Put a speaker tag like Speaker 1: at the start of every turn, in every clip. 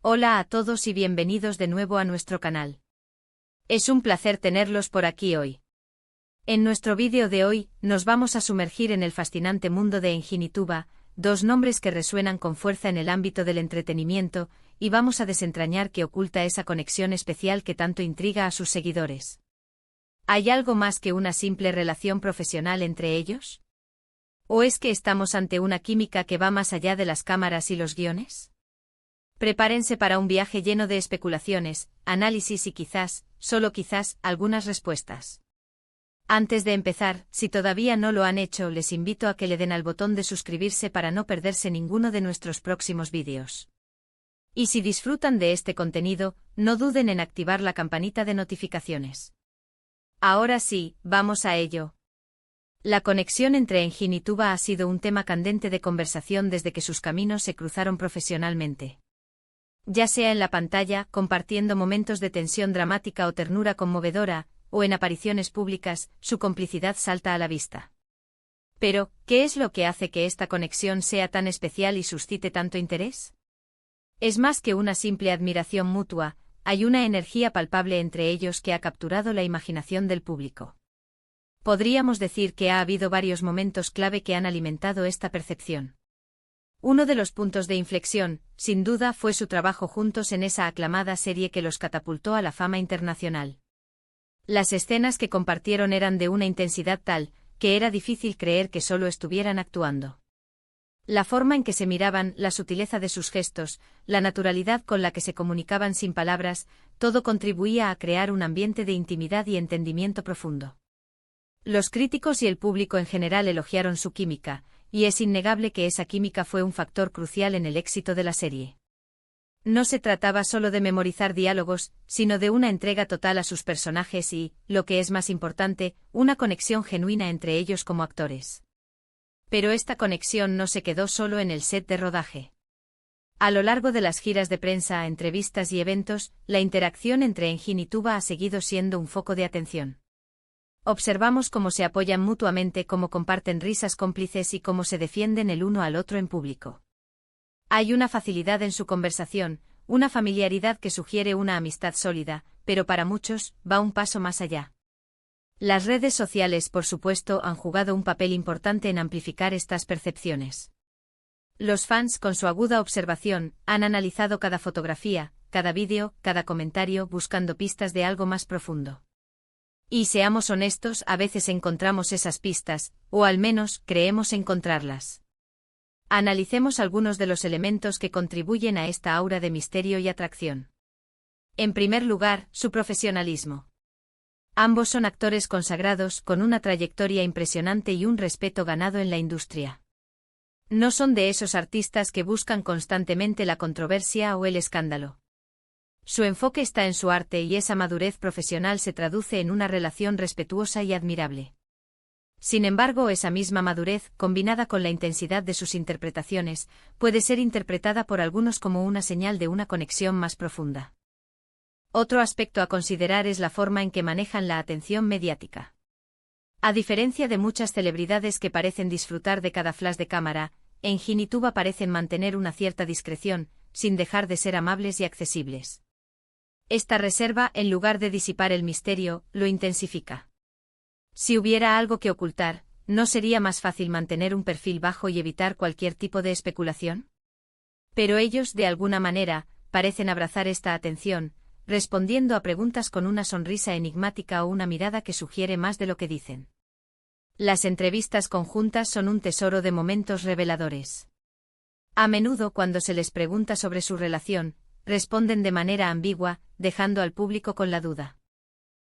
Speaker 1: Hola a todos y bienvenidos de nuevo a nuestro canal. Es un placer tenerlos por aquí hoy. En nuestro vídeo de hoy, nos vamos a sumergir en el fascinante mundo de Engine y Tuba, dos nombres que resuenan con fuerza en el ámbito del entretenimiento, y vamos a desentrañar qué oculta esa conexión especial que tanto intriga a sus seguidores. ¿Hay algo más que una simple relación profesional entre ellos? ¿O es que estamos ante una química que va más allá de las cámaras y los guiones? Prepárense para un viaje lleno de especulaciones, análisis y quizás, solo quizás, algunas respuestas. Antes de empezar, si todavía no lo han hecho, les invito a que le den al botón de suscribirse para no perderse ninguno de nuestros próximos vídeos. Y si disfrutan de este contenido, no duden en activar la campanita de notificaciones. Ahora sí, vamos a ello. La conexión entre Engine y Tuba ha sido un tema candente de conversación desde que sus caminos se cruzaron profesionalmente. Ya sea en la pantalla, compartiendo momentos de tensión dramática o ternura conmovedora, o en apariciones públicas, su complicidad salta a la vista. Pero, ¿qué es lo que hace que esta conexión sea tan especial y suscite tanto interés? Es más que una simple admiración mutua, hay una energía palpable entre ellos que ha capturado la imaginación del público. Podríamos decir que ha habido varios momentos clave que han alimentado esta percepción. Uno de los puntos de inflexión, sin duda, fue su trabajo juntos en esa aclamada serie que los catapultó a la fama internacional. Las escenas que compartieron eran de una intensidad tal, que era difícil creer que solo estuvieran actuando. La forma en que se miraban, la sutileza de sus gestos, la naturalidad con la que se comunicaban sin palabras, todo contribuía a crear un ambiente de intimidad y entendimiento profundo. Los críticos y el público en general elogiaron su química, y es innegable que esa química fue un factor crucial en el éxito de la serie. No se trataba solo de memorizar diálogos, sino de una entrega total a sus personajes y, lo que es más importante, una conexión genuina entre ellos como actores. Pero esta conexión no se quedó solo en el set de rodaje. A lo largo de las giras de prensa, entrevistas y eventos, la interacción entre Engine y Tuba ha seguido siendo un foco de atención. Observamos cómo se apoyan mutuamente, cómo comparten risas cómplices y cómo se defienden el uno al otro en público. Hay una facilidad en su conversación, una familiaridad que sugiere una amistad sólida, pero para muchos, va un paso más allá. Las redes sociales, por supuesto, han jugado un papel importante en amplificar estas percepciones. Los fans, con su aguda observación, han analizado cada fotografía, cada vídeo, cada comentario, buscando pistas de algo más profundo. Y seamos honestos, a veces encontramos esas pistas, o al menos creemos encontrarlas. Analicemos algunos de los elementos que contribuyen a esta aura de misterio y atracción. En primer lugar, su profesionalismo. Ambos son actores consagrados, con una trayectoria impresionante y un respeto ganado en la industria. No son de esos artistas que buscan constantemente la controversia o el escándalo. Su enfoque está en su arte y esa madurez profesional se traduce en una relación respetuosa y admirable. Sin embargo, esa misma madurez, combinada con la intensidad de sus interpretaciones, puede ser interpretada por algunos como una señal de una conexión más profunda. Otro aspecto a considerar es la forma en que manejan la atención mediática. A diferencia de muchas celebridades que parecen disfrutar de cada flash de cámara, Engine y Tuba parecen mantener una cierta discreción, sin dejar de ser amables y accesibles. Esta reserva, en lugar de disipar el misterio, lo intensifica. Si hubiera algo que ocultar, ¿no sería más fácil mantener un perfil bajo y evitar cualquier tipo de especulación? Pero ellos, de alguna manera, parecen abrazar esta atención, respondiendo a preguntas con una sonrisa enigmática o una mirada que sugiere más de lo que dicen. Las entrevistas conjuntas son un tesoro de momentos reveladores. A menudo, cuando se les pregunta sobre su relación, responden de manera ambigua, dejando al público con la duda.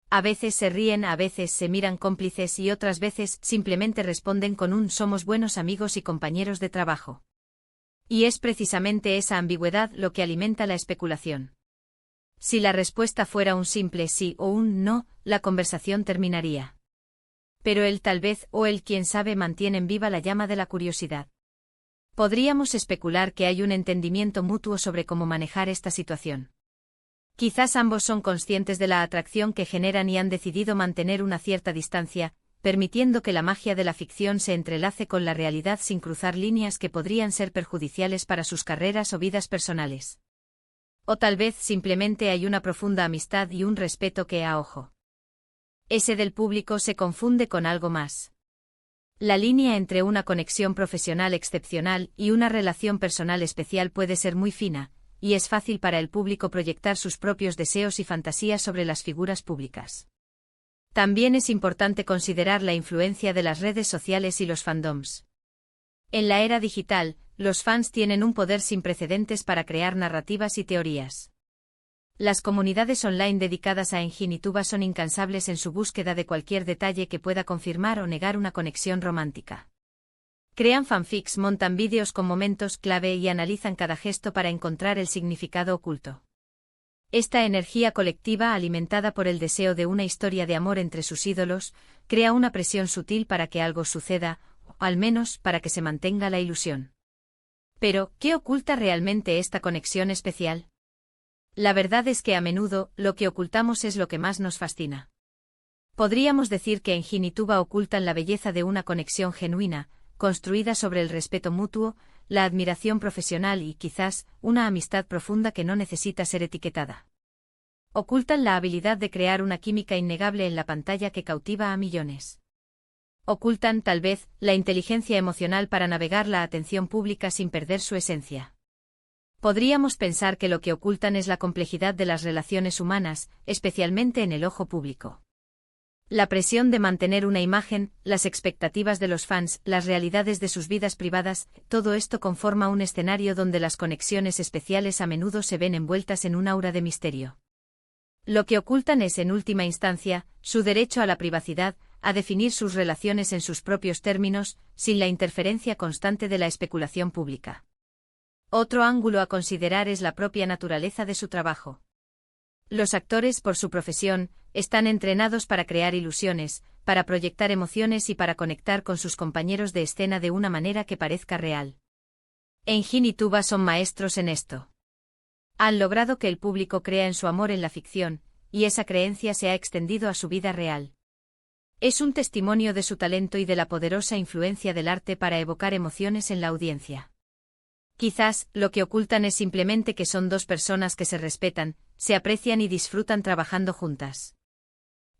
Speaker 1: A veces se ríen, a veces se miran cómplices y otras veces simplemente responden con un «somos buenos amigos y compañeros de trabajo». Y es precisamente esa ambigüedad lo que alimenta la especulación. Si la respuesta fuera un simple sí o un no, la conversación terminaría. Pero el tal vez o el quién sabe mantienen viva la llama de la curiosidad. Podríamos especular que hay un entendimiento mutuo sobre cómo manejar esta situación. Quizás ambos son conscientes de la atracción que generan y han decidido mantener una cierta distancia, permitiendo que la magia de la ficción se entrelace con la realidad sin cruzar líneas que podrían ser perjudiciales para sus carreras o vidas personales. O tal vez simplemente hay una profunda amistad y un respeto que a ojo ese del público se confunde con algo más. La línea entre una conexión profesional excepcional y una relación personal especial puede ser muy fina, y es fácil para el público proyectar sus propios deseos y fantasías sobre las figuras públicas. También es importante considerar la influencia de las redes sociales y los fandoms. En la era digital, los fans tienen un poder sin precedentes para crear narrativas y teorías. Las comunidades online dedicadas a Enjinituba son incansables en su búsqueda de cualquier detalle que pueda confirmar o negar una conexión romántica. Crean fanfics, montan vídeos con momentos clave y analizan cada gesto para encontrar el significado oculto. Esta energía colectiva, alimentada por el deseo de una historia de amor entre sus ídolos, crea una presión sutil para que algo suceda, o al menos para que se mantenga la ilusión. Pero, ¿qué oculta realmente esta conexión especial? La verdad es que a menudo, lo que ocultamos es lo que más nos fascina. Podríamos decir que Enjinituba ocultan la belleza de una conexión genuina, construida sobre el respeto mutuo, la admiración profesional y, quizás, una amistad profunda que no necesita ser etiquetada. Ocultan la habilidad de crear una química innegable en la pantalla que cautiva a millones. Ocultan, tal vez, la inteligencia emocional para navegar la atención pública sin perder su esencia. Podríamos pensar que lo que ocultan es la complejidad de las relaciones humanas, especialmente en el ojo público. La presión de mantener una imagen, las expectativas de los fans, las realidades de sus vidas privadas, todo esto conforma un escenario donde las conexiones especiales a menudo se ven envueltas en un aura de misterio. Lo que ocultan es, en última instancia, su derecho a la privacidad, a definir sus relaciones en sus propios términos, sin la interferencia constante de la especulación pública. Otro ángulo a considerar es la propia naturaleza de su trabajo. Los actores, por su profesión, están entrenados para crear ilusiones, para proyectar emociones y para conectar con sus compañeros de escena de una manera que parezca real. Enjinituba son maestros en esto. Han logrado que el público crea en su amor en la ficción, y esa creencia se ha extendido a su vida real. Es un testimonio de su talento y de la poderosa influencia del arte para evocar emociones en la audiencia. Quizás, lo que ocultan es simplemente que son dos personas que se respetan, se aprecian y disfrutan trabajando juntas.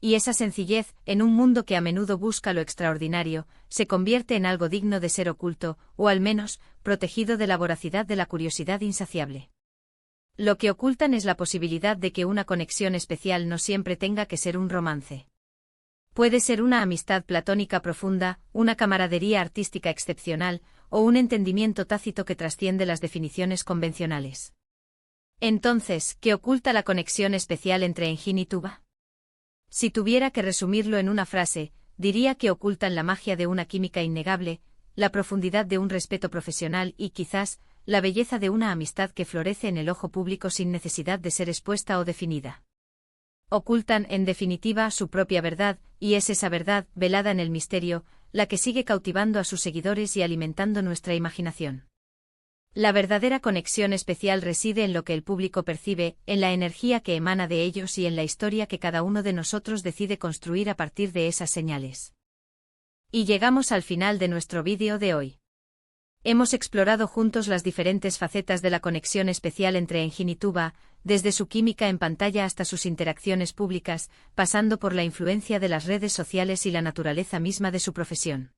Speaker 1: Y esa sencillez, en un mundo que a menudo busca lo extraordinario, se convierte en algo digno de ser oculto, o al menos, protegido de la voracidad de la curiosidad insaciable. Lo que ocultan es la posibilidad de que una conexión especial no siempre tenga que ser un romance. Puede ser una amistad platónica profunda, una camaradería artística excepcional, o un entendimiento tácito que trasciende las definiciones convencionales. Entonces, ¿qué oculta la conexión especial entre Enjinituba? Si tuviera que resumirlo en una frase, diría que ocultan la magia de una química innegable, la profundidad de un respeto profesional y, quizás, la belleza de una amistad que florece en el ojo público sin necesidad de ser expuesta o definida. Ocultan, en definitiva, su propia verdad, y es esa verdad, velada en el misterio, la que sigue cautivando a sus seguidores y alimentando nuestra imaginación. La verdadera conexión especial reside en lo que el público percibe, en la energía que emana de ellos y en la historia que cada uno de nosotros decide construir a partir de esas señales. Y llegamos al final de nuestro vídeo de hoy. Hemos explorado juntos las diferentes facetas de la conexión especial entre Enjinituba, desde su química en pantalla hasta sus interacciones públicas, pasando por la influencia de las redes sociales y la naturaleza misma de su profesión.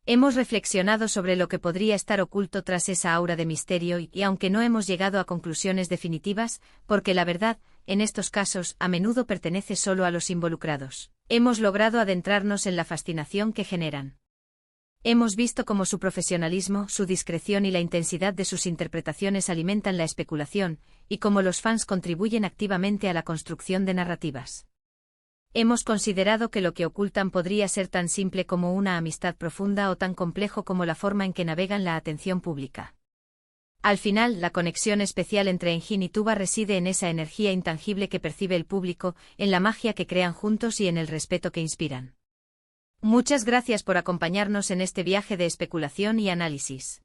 Speaker 1: Hemos reflexionado sobre lo que podría estar oculto tras esa aura de misterio y aunque no hemos llegado a conclusiones definitivas, porque la verdad, en estos casos, a menudo pertenece solo a los involucrados, hemos logrado adentrarnos en la fascinación que generan. Hemos visto cómo su profesionalismo, su discreción y la intensidad de sus interpretaciones alimentan la especulación, y cómo los fans contribuyen activamente a la construcción de narrativas. Hemos considerado que lo que ocultan podría ser tan simple como una amistad profunda o tan complejo como la forma en que navegan la atención pública. Al final, la conexión especial entre Enjinituba reside en esa energía intangible que percibe el público, en la magia que crean juntos y en el respeto que inspiran. Muchas gracias por acompañarnos en este viaje de especulación y análisis.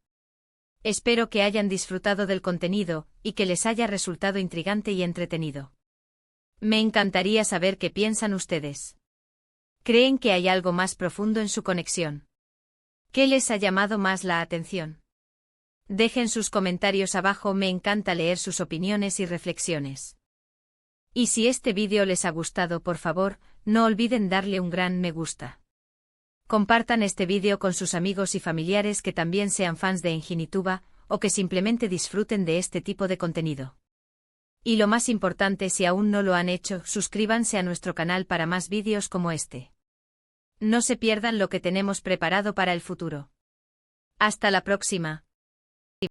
Speaker 1: Espero que hayan disfrutado del contenido, y que les haya resultado intrigante y entretenido. Me encantaría saber qué piensan ustedes. ¿Creen que hay algo más profundo en su conexión? ¿Qué les ha llamado más la atención? Dejen sus comentarios abajo, me encanta leer sus opiniones y reflexiones. Y si este vídeo les ha gustado, por favor, no olviden darle un gran me gusta. Compartan este vídeo con sus amigos y familiares que también sean fans de Enginituba, o que simplemente disfruten de este tipo de contenido. Y lo más importante, si aún no lo han hecho, suscríbanse a nuestro canal para más vídeos como este. No se pierdan lo que tenemos preparado para el futuro. Hasta la próxima.